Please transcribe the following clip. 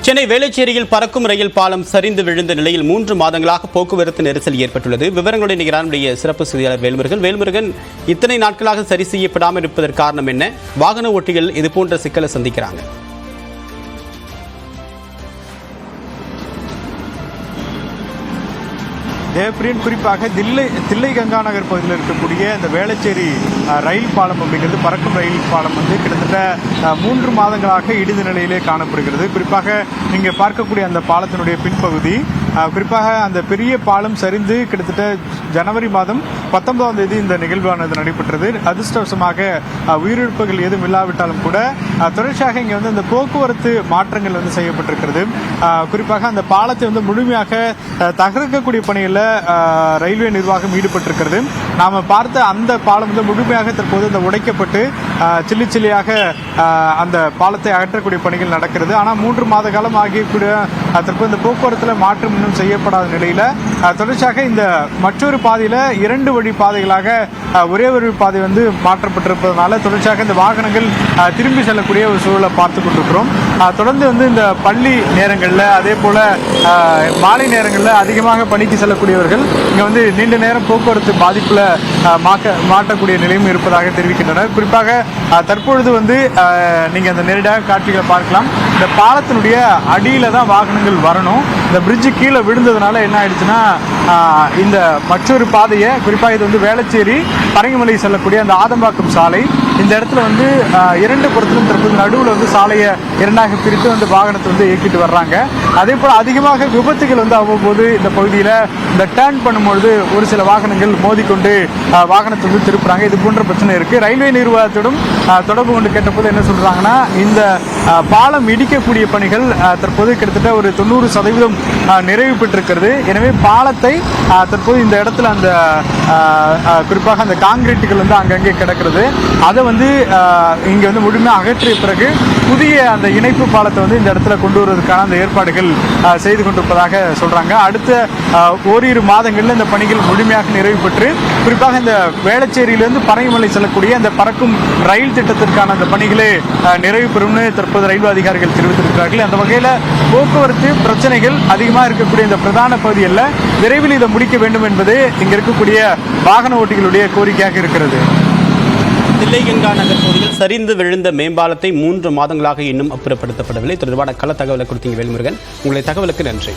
சென்னை வேளச்சேரியில் பறக்கும் ரயில் பாலம் சரிந்து விழுந்த நிலையில் 3 மாதங்களாக போக்குவரத்து நெரிசல் ஏற்பட்டுள்ளது. விவரங்களுடன் நம்முடைய சிறப்பு செய்தியாளர் வேல்முருகன். இத்தனை நாட்களாக சரி செய்யப்படாமல் இருப்பதற்கு காரணம் என்ன? வாகன ஓட்டிகள் இதுபோன்ற சிக்கலை சந்திக்கிறாங்க. தேவப்பிரியன், குறிப்பாக தில்லை கங்கா நகர் பகுதியில் இருக்கக்கூடிய இந்த வேளச்சேரி ரயில் பாலம் அப்படிங்கிறது பறக்கும் ரயில் பாலம் கிட்டத்தட்ட 3 மாதங்களாக இடிந்த நிலையிலே காணப்படுகிறது. குறிப்பாக நீங்க பார்க்கக்கூடிய அந்த பாலத்தினுடைய பின்பகுதி, குறிப்பாக அந்த பெரிய பாலம் சரிந்து கிட்டத்தட்ட ஜனவரி மாதம் 19ஆம் தேதி இந்த நிகழ்வானது நடைபெற்றது. அதிர்ஷ்டவசமாக உயிரிழப்புகள் எதுவும் இல்லாவிட்டாலும் கூட தொடர்ச்சியாக இங்கே இந்த போக்குவரத்து மாற்றங்கள் செய்யப்பட்டிருக்கிறது. குறிப்பாக அந்த பாலத்தை முழுமையாக தகர்க்கக்கூடிய பணிகளில் ரயில்வே நிர்வாகம் ஈடுபட்டிருக்கிறது. நாம பார்த்த அந்த பாலம் முழுமையாக தற்போது உடைக்கப்பட்டு சில்லி சில்லியாக அந்த பாலத்தை அகற்றக்கூடிய பணிகள் நடக்கிறது. ஆனால் 3 மாத காலம் ஆகியக்கூடிய தற்போது இந்த போக்குவரத்தில் மாற்றம் இன்னும் செய்யப்படாத நிலையில தொடர்ச்சியாக இந்த மற்றொரு பாதையில 2 வழி பாதைகளாக ஒரே ஒரு பாதை மாற்றப்பட்டிருப்பதனால தொடர்ச்சியாக இந்த வாகனங்கள் திரும்பி செல்லக்கூடிய ஒரு சூழலை பார்த்து கொண்டிருக்கிறோம். தொடர்ந்து இந்த பள்ளி நேரங்களில் அதே போல மாலை நேரங்களில் அதிகமாக பணிக்கு செல்லக்கூடியவர்கள் இங்க நீண்ட நேரம் போக்குவரத்து பாதிப்புல மாட்டக்கூடிய நிலையும் இருப்பதாக தெரிவிக்கின்றனர். குறிப்பாக தற்பொழுது நீங்க அந்த நேரடியாக காட்சிகளை பார்க்கலாம். இந்த பாலத்தினுடைய அடியில தான் வாகனங்கள் வரணும். இந்த பிரிட்ஜு கீழே விழுந்ததுனால என்ன ஆயிடுச்சுன்னா இந்த மற்றொரு பாதையை, குறிப்பாக இது வேளச்சேரி பரங்கிமலை செல்லக்கூடிய அந்த ஆதம்பாக்கம் சாலை, இந்த இடத்துல 2 புறத்திலும் தற்போது நடுவில் சாலையை 2ஆக பிரித்து வாகனத்தை இயக்கிட்டு வர்றாங்க. அதே போல அதிகமாக விபத்துகள் அவ்வப்போது இந்த பகுதியில் இந்த டேர்ன் பண்ணும்பொழுது ஒரு சில வாகனங்கள் மோதிக்கொண்டு வாகனத்தை திருப்புறாங்க. இது போன்ற பிரச்சனை இருக்கு. ரயில்வே நிர்வாகத்திடம் தொடர்பு கொண்டு கேட்டபோது என்ன சொல்றாங்கன்னா, இந்த பாலம் இடிக்கக்கூடிய பணிகள் தற்போது கிட்டத்தட்ட ஒரு 90% நிறைவு பெற்றிருக்கிறது. எனவே பாலத்தை தற்போது இந்த இடத்துல அந்த குறிப்பாக அந்த காங்கிரீட்டுகள் அங்கங்கே கிடக்கிறது. அதை இங்க முழுமையாக அகற்றிய பிறகு புதிய அந்த இணைப்பு பாலத்தை இந்த இடத்துல கொண்டு வருவதற்கான அந்த ஏற்பாடுகள் செய்து கொண்டிருப்பதாக சொல்றாங்க. அடுத்த ஓரிரு மாதங்களில் இந்த பணிகள் முழுமையாக நிறைவு பெற்று குறிப்பாக இந்த வேளச்சேரியிலிருந்து பரங்கிமலை செல்லக்கூடிய அந்த பறக்கும் ரயில் திட்டத்திற்கான அந்த பணிகளே நிறைவு பெறும் தற்போது ரயில்வே அதிகாரிகள் தெரிவித்திருக்கிறார்கள். அந்த வகையில் போக்குவரத்து பிரச்சனைகள் அதிகமாக இருக்கக்கூடிய இந்த பிரதான பகுதிகளில் விரைவில் இதை முடிக்க வேண்டும் என்பது இங்க இருக்கக்கூடிய வாகன ஓட்டிகளுடைய கோரிக்கையாக இருக்கிறது. தில்லை கங்கா நகர் பகுதியில் சரிந்து விழுந்த மேம்பாலத்தை 3 மாதங்களாக இன்னும் அப்புறப்படுத்தப்படவில்லை. தொடர்பான கள தகவலை கொடுத்தீங்க வேல்முருகன். உங்களுடைய தகவலுக்கு நன்றி.